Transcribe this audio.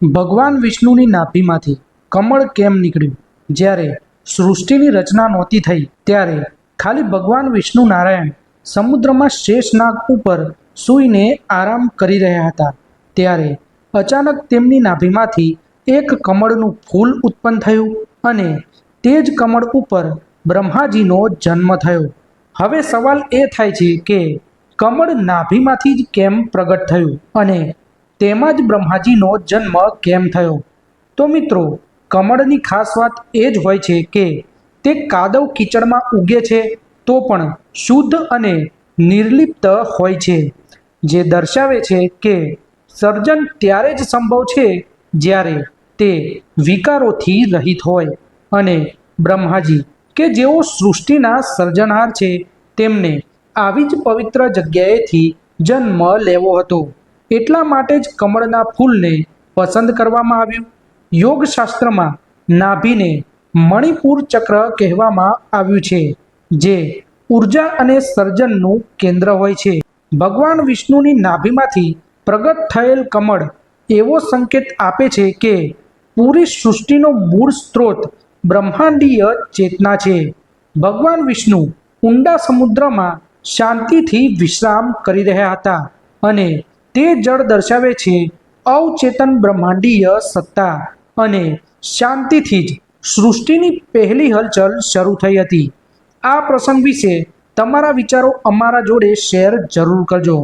ભગવાન વિષ્ણુની નાભીમાંથી કમળ કેમ નીકળ્યું? જ્યારે સૃષ્ટિની રચના નહોતી થઈ ત્યારે ખાલી ભગવાન વિષ્ણુ નારાયણ સમુદ્રમાં શેષનાગ ઉપર સૂઈને આરામ કરી રહ્યા હતા. ત્યારે અચાનક તેમની નાભીમાંથી એક કમળનું ફૂલ ઉત્પન્ન થયું અને તે જ કમળ ઉપર બ્રહ્માજીનો જન્મ થયો. હવે સવાલ એ થાય છે કે કમળ નાભીમાંથી જ કેમ પ્રગટ થયું અને તેમાં જ બ્રહ્માજીનો જન્મ કેમ થયો? તો મિત્રો, કમળની ખાસ વાત એ જ હોય છે કે તે કાદવ કીચડમાં ઉગે છે તો પણ શુદ્ધ અને નિર્લિપ્ત હોય છે, જે દર્શાવે છે કે સર્જન ત્યારે જ સંભવ છે જ્યારે તે વિકારોથી રહિત હોય. અને બ્રહ્માજી કે જેઓ સૃષ્ટિના સર્જનહાર છે, તેમને આવી જ પવિત્ર જગ્યાએથી જન્મ લેવો હતો. એટલા માટે જ કમળના ફૂલને પસંદ કરવામાં આવ્યું. યોગશાસ્ત્રમાં નાભીને મણિપુર ચક્ર કહેવામાં આવ્યું છે, જે ઉર્જા અને સર્જનનું કેન્દ્ર હોય છે. ભગવાન વિષ્ણુની નાભીમાંથી પ્રગટ થયેલ કમળ એવો સંકેત આપે છે કે પૂરી સૃષ્ટિનો મૂળ સ્ત્રોત બ્રહ્માંડીય ચેતના છે. ભગવાન વિષ્ણુ ઊંડા સમુદ્રમાં શાંતિથી વિશ્રામ કરી રહ્યા હતા અને તે જળ દર્શાવે છે અવચેતન બ્રહ્માંડીય સત્તા અને શાંતિથી જ સૃષ્ટિની પહેલી હલચલ શરૂ થઈ હતી. આ પ્રસંગ વિશે તમારા વિચારો અમારા જોડે શેર જરૂર કરજો.